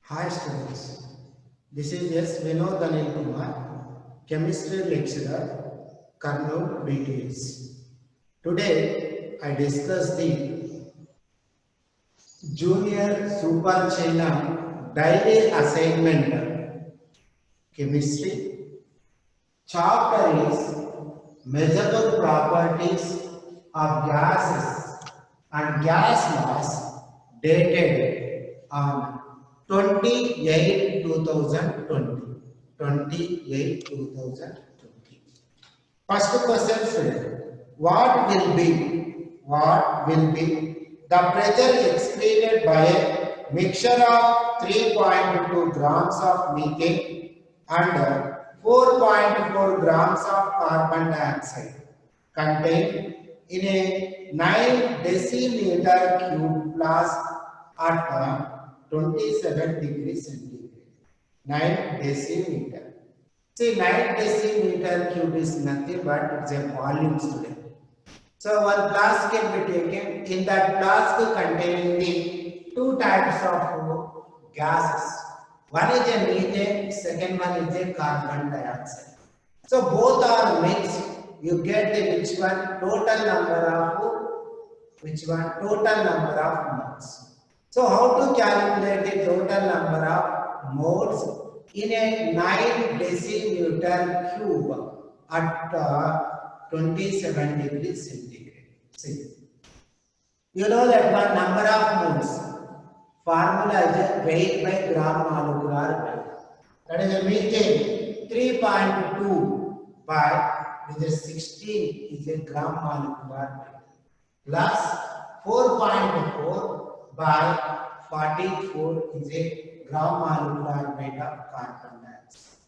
Hi students, this is S. Vinod Anil Kumar, Chemistry Lecturer, Kurnool BTS. Today I discuss the Junior Super China Daily Assignment Chemistry. Chapter is Measurable Properties of Gases and Gas Laws dated on 28 2020. 28 2020. First question student. What will be the pressure excreted by a mixture of 3.2 grams of methane and 4.4 grams of carbon dioxide contained in a 9 decimeter cube flask at 27 degrees centigrade. 9 decimeter. See, 9 decimeter cube is nothing but it's a volume student. So one flask can be taken. In that flask containing the two types of gases. One is a methane, second one is a carbon dioxide. So both are mixed. You get the which one total number of moles. So how to calculate the total number of moles in a 9 decimeter cube at 27 degrees centigrade. See, you know that one number of moles. Formula is weight by gram molecular weight. That is a methane 3.2 by with a 16 is a gram molecular weight plus 4.4 by 44 is a gram molecular weight of carbon dioxide.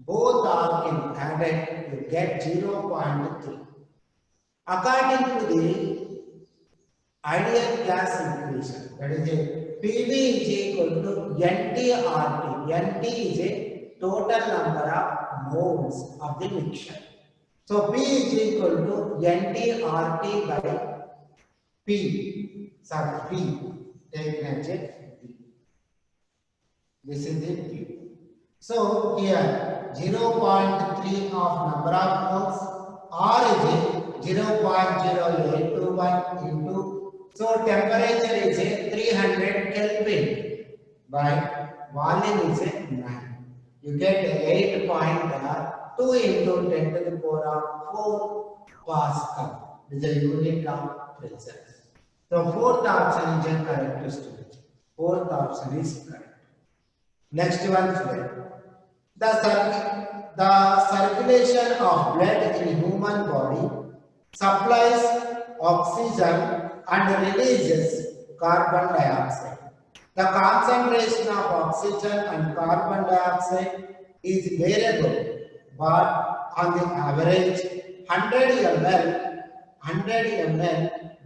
Both are can added you get 0.3. According to the ideal gas equation, that is a PV is equal to NTRT. NT is a total number of moles of the mixture. So P is equal to NTRT by P. Sorry, P. Take it P. This is the P. So here 0.3 of number of moles, R is 0.0821 into, so temperature is 300 Kelvin by volume is 9. You get 8.2 into 10 to the power of 4 Pascal. This is a unit of pressure. So fourth option is correct student. Fourth option is correct. Next one slide. The circulation of blood in human body supplies oxygen and releases carbon dioxide. The concentration of oxygen and carbon dioxide is variable, but on the average 100 ml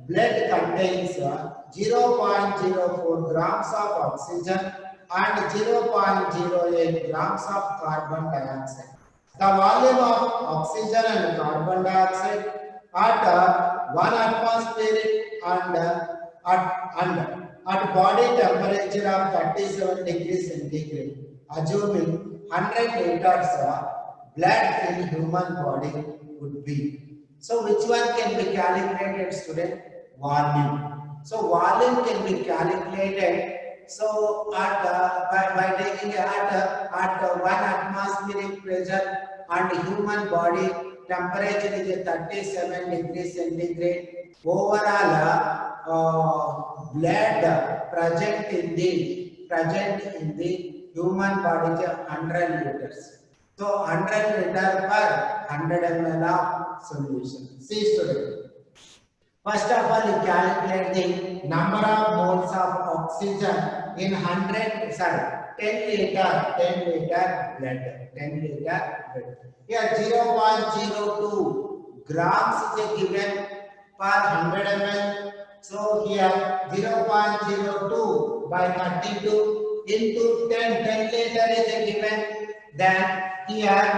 blood contains 0.04 grams of oxygen and 0.08 grams of carbon dioxide. The volume of oxygen and carbon dioxide at 1 atmosphere at body temperature of 37 degrees centigrade, assuming 100 liters of blood in human body would be. So which one can be calculated, student? Volume. So volume can be calculated. So by taking at 1 atmospheric pressure and human body temperature is 37 degrees centigrade. Overall blood present in the human body is 100 liters. So 100 liter per 100 ml of solution. See student. First of all, you calculate the number of moles of oxygen in 10 liter blood. 10 liter blood. Here 0.02 grams is given per 100 ml. So here 0.02 by 32 into 10 liter is given. Then here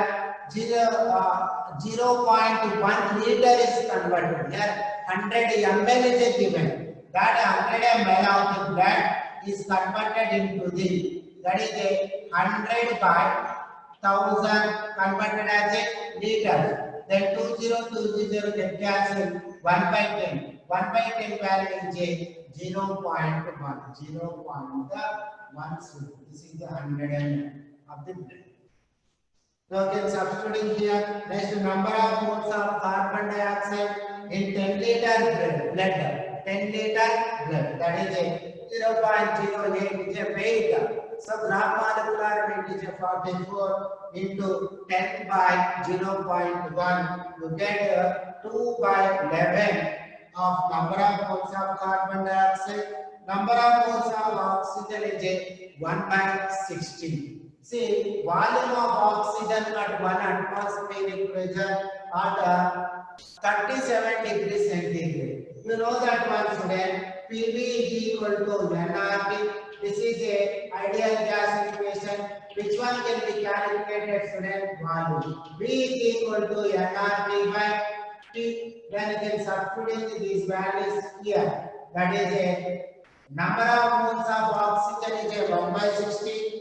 0.1 liter is converted. Here 100 ml is given. That 100 ml of the blood is converted into the that is a 100 by 1000 converted as a liter. Then 2020 get cancel 1 by 10. 1 by 10 value is a 0.1. 0.1. This is the 100 of the blood. So again substituting here, next number of moles of carbon dioxide in 10 liter blood. 10 liter blood, that is a 0.08 is a weight. So gram molecular weight is a 44 into 10 by 0.1. You get 2 by 11 of number of moles of carbon dioxide. Number of moles of oxygen is a 1 by 16. See, volume of oxygen at 1 atmospheric pressure at 37 degrees centigrade. You know that one student, PV is equal to nRT. This is a ideal gas equation. Which one can be calculated, student? Volume. V is equal to nRT by T. Then you can substitute these values here. That is a number of moles of oxygen is a 1 by 16.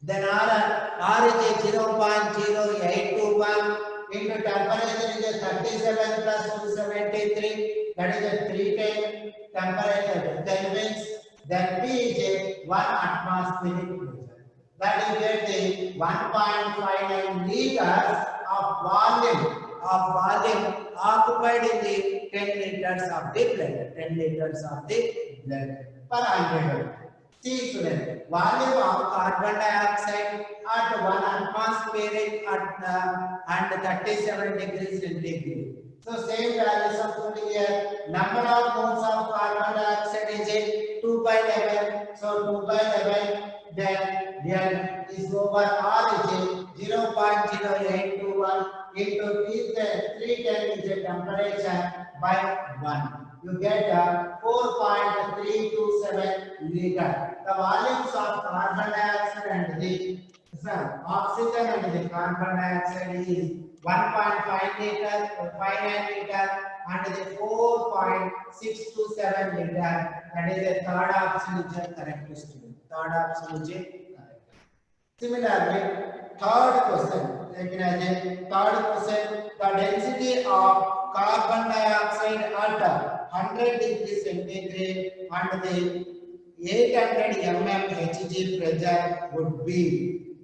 Then R is a 0.0821 into temperature is a 37 plus 273, that is a 310 temperature Kelvins. Then P is a 1 atmospheric pressure. That is get the 1.59 liters of volume occupied in the 10 liters of the blood. 10 liters of the blood per 100. See student, volume of carbon dioxide at 1 atmospheric and 37 degrees centigrade. So same value substituting here. Number of moles of carbon dioxide is a 2 by 11. So 2 by 11 then is over R is a 0.0821 into 310 is a temperature by 1. You get 4.327 liter. The volumes of carbon dioxide and the oxygen and the carbon dioxide is 1.5 liter, 59 liter, and the 4.627 liter. That is the third option is a correct student. Third option is a correct. Similarly, third question, the density of carbon dioxide at 100 degrees centigrade and the 800 mmHg pressure would be.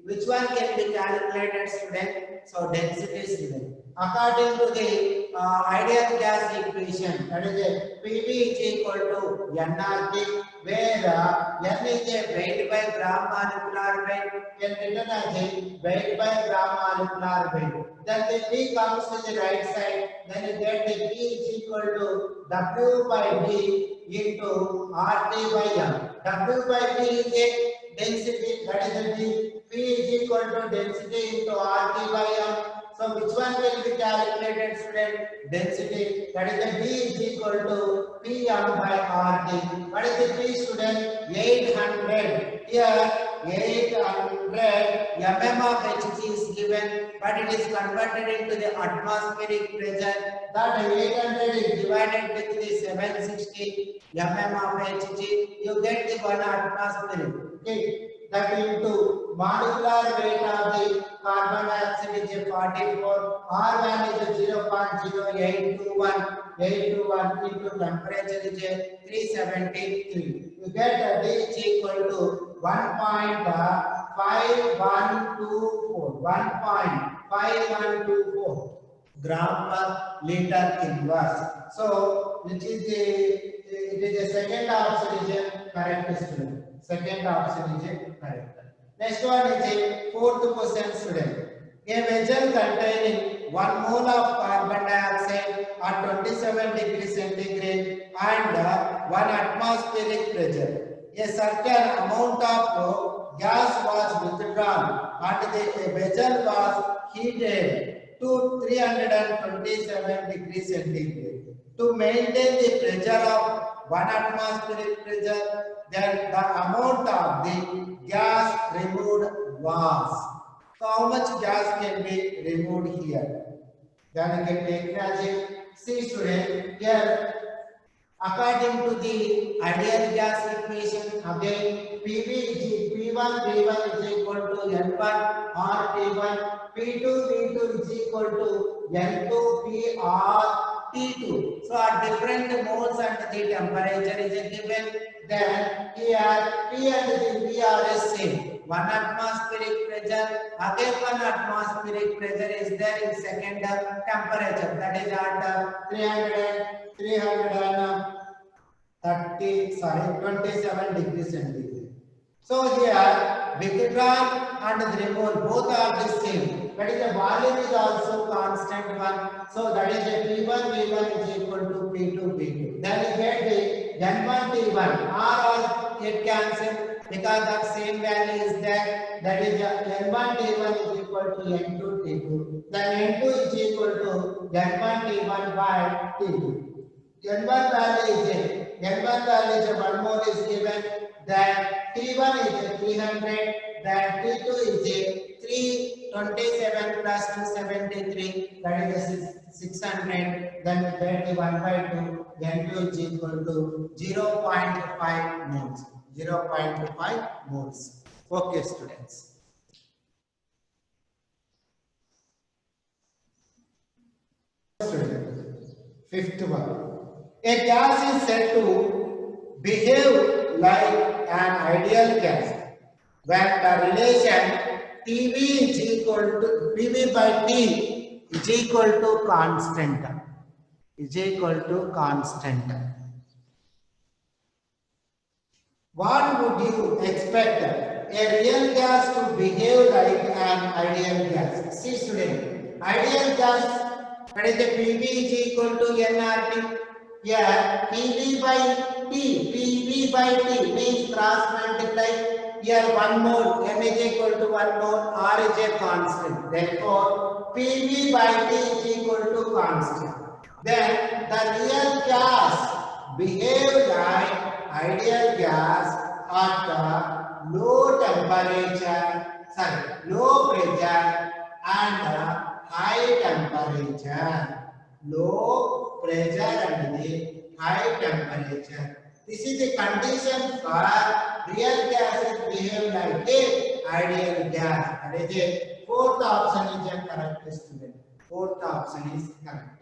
Which one can be calculated, student? So density, student. According to the ideal gas equation, that is a PV is equal to nRT, where N is a weight by gram molecular weight, can written as a weight by gram molecular weight. Then the P comes to the right side, then you get the P is equal to W by D into RT by M. W by D is a density, that is the D. P is equal to density into RT by M. So which one will be calculated, student? Density, that is the D is equal to Pm by RT. What is the P, student? 800. Here 800 mm of Hg is given, but it is converted into the atmospheric pressure. That 800 is divided with the 760 mm of Hg. You get the 1 atmospheric. Okay. That into molecular weight of the carbon dioxide is 44. R value is 0.0821. 821 into temperature is 373. You get D is equal to 1.5124 gram per liter inverse. So which is it is a second option is a correct, student. Second option is a correct. Next one is a fourth question, student. A vessel containing 1 mole of carbon dioxide at 27 degrees centigrade and 1 atmospheric pressure. A certain amount of gas was withdrawn and the vessel was heated to 327 degrees centigrade. To maintain the pressure of 1 atmospheric pressure, then the amount of the gas removed was. So how much gas can be removed here? Then you can take as a C, student. Here, according to the ideal gas equation, again PV P1 V1 is equal to N1 or T1, P2 V2 is equal to N2 P or T2. So at different modes and the temperature is given. Then here P and the V are same. One atmospheric pressure, again one atmospheric pressure is there in second temperature, that is at 27 degrees centigrade. So here withdrawn and the removal both are the same. That is the volume is also constant one. So that is a P1 V1 is equal to P2 V2. Then you get the N1 T1 or it cancel because that same value is there. That is N1 T1 is equal to N2 T2. Then N2 is equal to N1 T1 by T2. N1 value is N1 value is 1 mole is given. Then T1 is 300. Then T2 is 327 plus 273. That is 600. Then we get 1 by 2. N2 is equal to 0.5 moles. 0.5 moles. Okay, students. Fifth one. A gas is said to behave like an ideal gas when the relation PV is equal to PV by T is equal to constant. Is equal to constant. What would you expect a real gas to behave like an ideal gas? See, student, ideal gas, that is the PV is equal to nRT. Here, PV by T, PV by T means cross multiply. Here, 1 mole, M is equal to 1 mole, R is a constant. Therefore, PV by T is equal to constant. Then, the real gas behave like ideal gas at low temperature, low pressure and high temperature. Low pressure and the high temperature. This is the condition for real gases behave like a ideal gas. That is a fourth option is a correct, student. Fourth option is correct.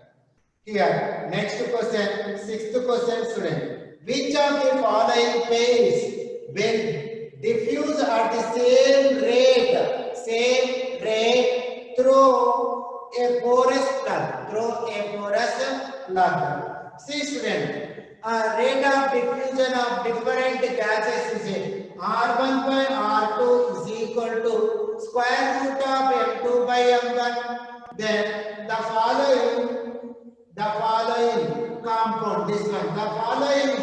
Here, next question, sixth question, student. Which of the following phase will diffuse at the same rate through a porous plug? See, student, rate of diffusion of different gases is R1 by R2 is equal to square root of M2 by M1. Then the following compound, this one, the following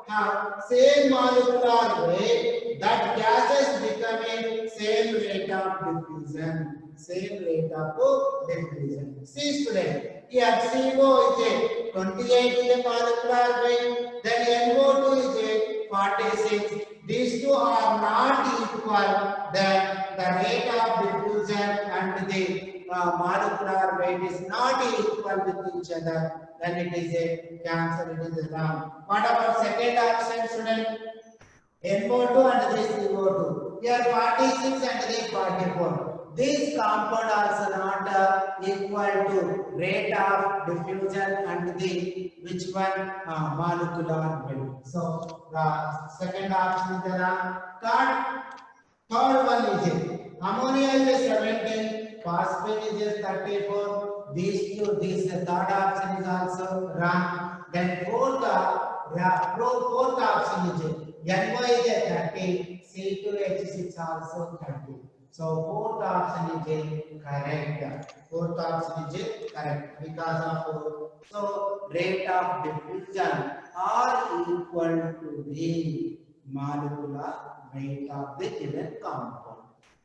have same molecular weight, that gases become a same rate of diffusion. Same rate of diffusion. See, student, here CO is a 28 is a molecular weight, then NO2 is a 46. These two are not equal, then the rate of diffusion and the molecular weight is not equal with each other, then it is a cancel, it is a wrong. What about second option, student? NO2 and this CO2. Here 46 and this 44. This compound also not equal to rate of diffusion and the which one molecular weight. So the second option is the wrong. Third one is it. Ammonia is 17, phosphine is 34. These two, this third option is also wrong. Then fourth option is it. NY is 30, C2H6 also 30. So fourth option is correct. Fourth option is correct because of so rate of diffusion are equal to the molecular weight of the given compound.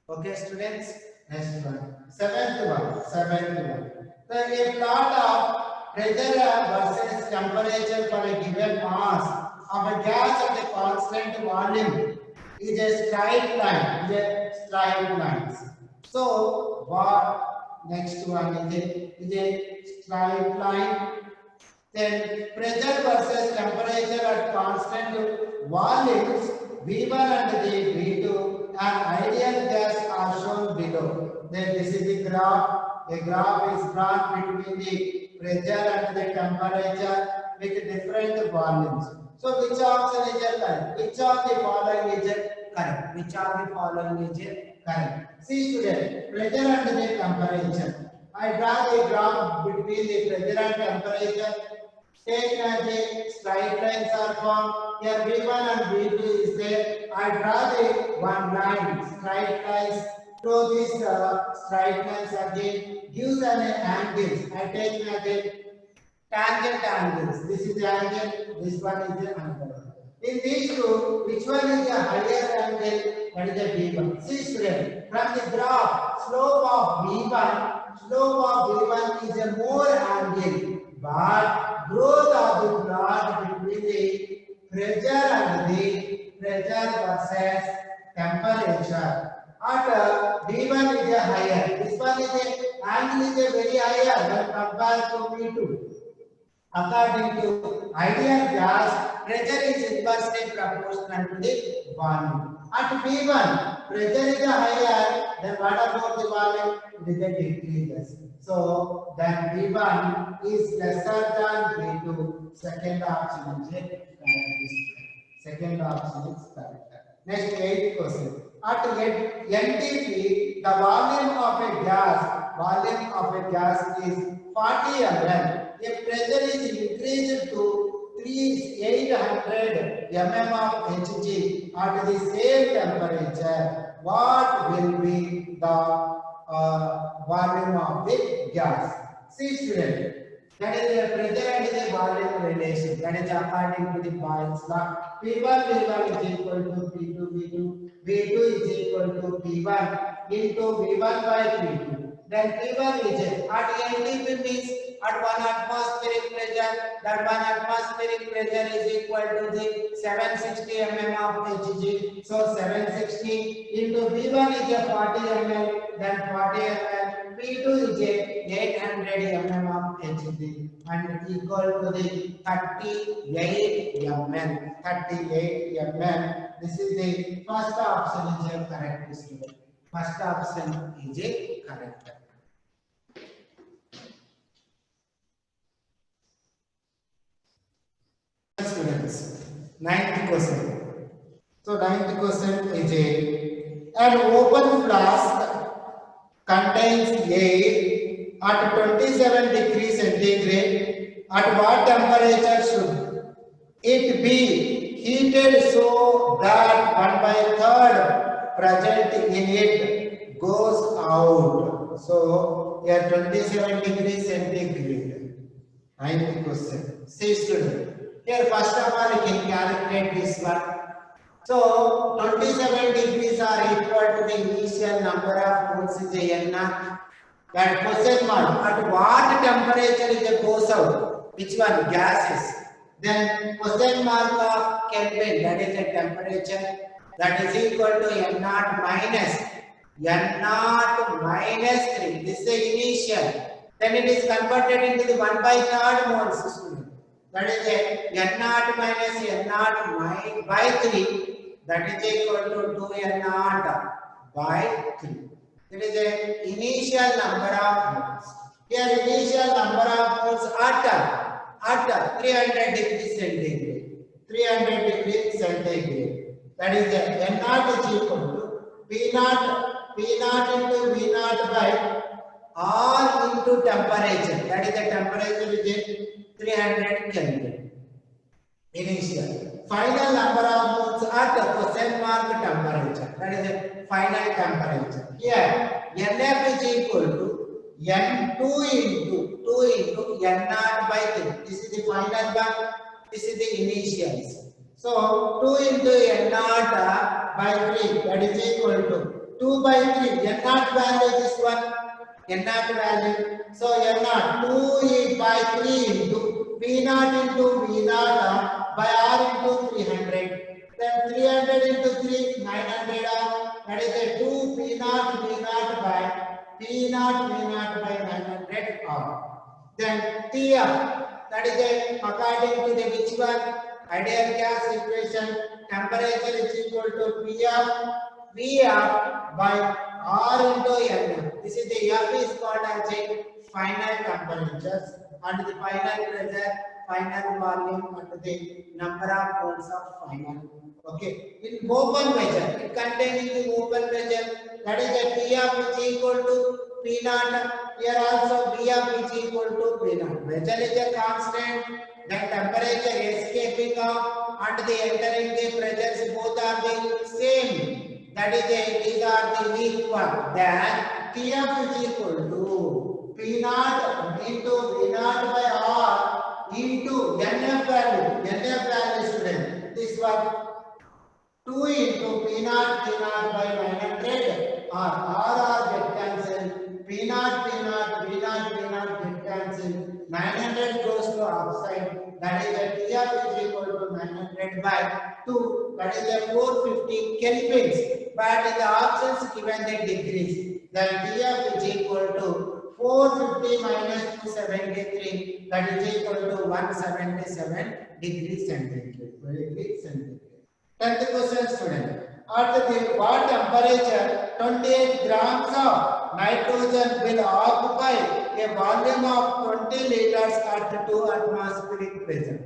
Okay, students. Next one. Seventh one. So a plot of pressure versus temperature for a given mass of a gas at a constant volume is a straight line. So what next one is a straight line. Then pressure versus temperature at constant volumes V1 and the V2 then this is the graph. A graph is drawn between the pressure and the temperature with different volumes. So which option is correct? Which of the following is correct? Which of the following is correct? See student, pressure and the temperature. I draw a graph between the pressure and temperature. Take as a straight lines are formed. Here V1 and V2 is there. I draw the one line, straight lines. So this straight lines again gives an angles. I take again tangent angles. This is the angle. This one is the angle. In these two, which one is the higher angle? That is the V1. See student, from the graph, slope of V1 is a more angle, but growth of the plot between the pressure and the pressure versus temperature. At V1 is a higher. This one is a angle is a very higher when compared to V2. According to ideal gas, pressure is inversely proportional to the volume. At V1, pressure is higher, then what about the volume? It decreases. So then V1 is lesser than V2. Second option is correct. Second option is correct. Next 8th question. At NTP, the volume of a gas is 40 ml. If pressure is increased to 800 mm of Hg at the same temperature, what will be the volume of the gas? See student, that is the pressure and the volume relation. That is according to the Boyle's law. P1 is equal to P2 V2 is equal to P1 into V1 by P2. Then P1 is at NTP means at 1 atmospheric pressure. That 1 atmospheric pressure is equal to the 760 mm of Hg. So 760 into V1 is a 40 ml. Then 40 ml. P2 is a 800 mm of Hg and equal to the 38 ml. 38 ml. This is the first option is a correct student. First option is a correct. Students, 9th question. So 9th question is an open flask contains air at 27 degrees centigrade. At what temperature should it be heated so that 1/3 present in it goes out? So here 27 degrees centigrade. 9th question. See student. Here first of all you can calculate this one. So 27 degrees are equal to the initial number of moles is N naught. And question mark, at what temperature it goes out? Which one? Gases. Then question mark of Kelvin, that is the temperature, that is equal to N naught minus 3. This is the initial. Then it is converted into the 1/3 moles. That is N naught minus N naught by 3. That is equal to 2 N naught by 3. It is the initial number of moles. Here initial number of moles at 300 degrees centigrade. 300 degrees centigrade. That is N naught is equal to P naught into V naught by R into temperature. That is the temperature is 300 Kelvin. Initial. Final number of moles at the question mark temperature. That is the final temperature. Here NF is equal to N2 into N naught by 3. This is the final one. This is the initials. So 2 into N naught by 3. That is equal to 2 by 3. N naught value is this one. N naught value. So N naught 2 is by 3 into V naught by R into 300. Then 300 into 3, 900 R. That is a 2 V naught by P naught by 900 R. Then TF, that is a, according to the which one? Ideal gas equation, temperature is equal to PF, VF by R into NF. This is the F is called as a final temperatures and the final pressure, final volume and the number of moles of final. Okay. In open pressure, it containing the open pressure, that is the P of is equal to P naught. Here also B of is equal to P naught. Pressure is a constant, then temperature escaping out and the entering the pressures both are the same. That is these are the equal. Then Tf is equal to P naught into V naught by R into NF value. NF value, student. This one 2 into P naught by 900 or R get cancelled. P naught get cancelled. 900 goes to outside. That is a Tf is equal to 900 by 2. That is a 450 kelvins. But in the options given the degrees, then Tf is equal to 450 minus 273. That is equal to 177 degrees centigrade. 10th question, student. At the what temperature 28 grams of nitrogen will occupy a volume of 20 liters at 2 atmospheric pressure?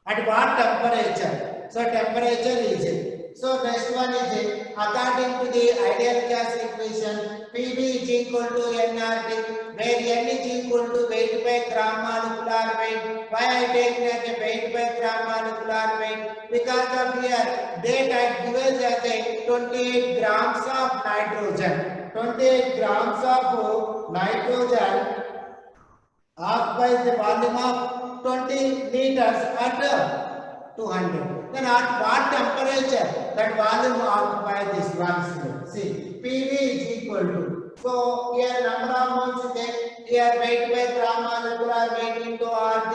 At what temperature? So temperature is it. So next one is it. According to the ideal gas equation, PV is equal to nRT, where n is equal to weight by gram molecular weight. Why I take as a weight by gram molecular weight? Because of here, data gives as a 28 grams of nitrogen. 28 grams of nitrogen occupies the volume of 20 liters at 200. Then at what temperature that volume occupies this one? See, PV is equal to. So here number of moles is there. Here weight by gram molecular weight into RT.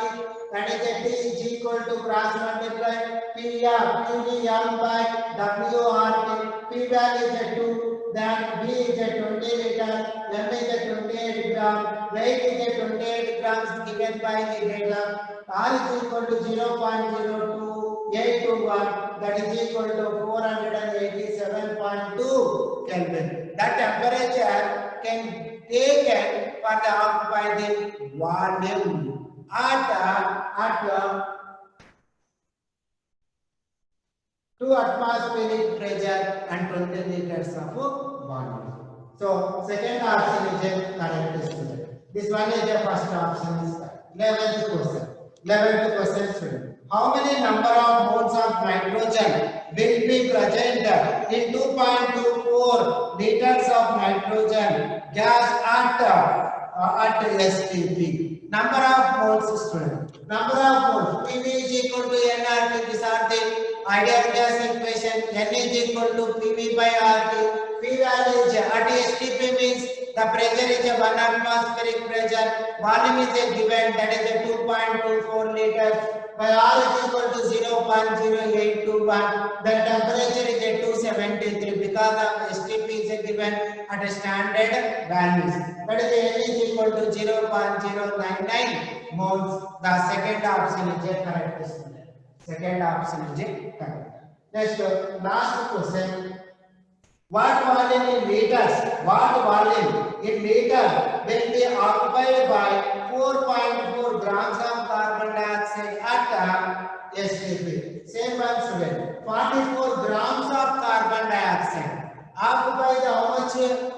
That is a T is equal to cross multiply PVM by WRT. P value is a 2. Then B is a 20 liters. M is a 28 gram. Weight is a 28 grams given by the data. R is equal to 0.02821, that is equal to 487.2 Kelvin. That temperature can taken for the occupy the volume at 2 atmospheric pressure and 20 liters of volume. So second option is a correct, student. This one is the first option is correct. 11th question, student. How many number of moles of nitrogen will be present in 2.24 liters of nitrogen gas at STP? Number of moles, student. Number of moles. PV is equal to nRT. These are the ideal gas equation. N is equal to PV by RT. P value is at STP means the pressure is a 1 atmospheric pressure. Volume is a given, that is a 2.24 liters. By R is equal to 0.0821. The temperature is a 273 because of STP is a given at a standard values. That is N is equal to 0.099 moles. The second option is a correct. Second option is a correct. Next, last question. What volume in liters? What volume in liter will be occupied by 4.4 grams of carbon dioxide at STP? Same one, student. 44 grams of carbon dioxide occupies how much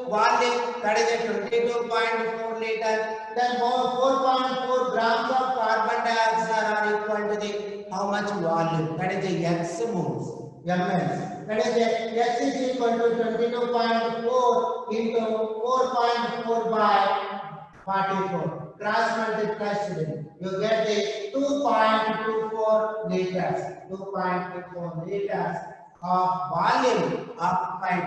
volume? That is a 22.4 liters. Then 4.4 grams of carbon dioxide are equal to the how much volume? That is the X moles. MS. That is X is equal to 22.4 into 4.4 by 44. Cross multiply, student. You get the 2.24 liters. 2.24 liters of volume occupied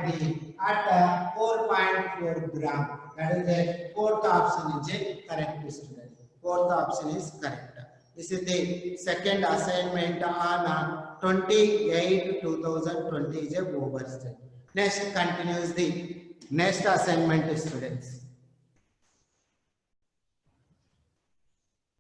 at 4.4 gram. That is the fourth option is a correct, student. Fourth option is correct. This is the second assignment on 28/2020 is a overstay. Next continues the next assignment, students.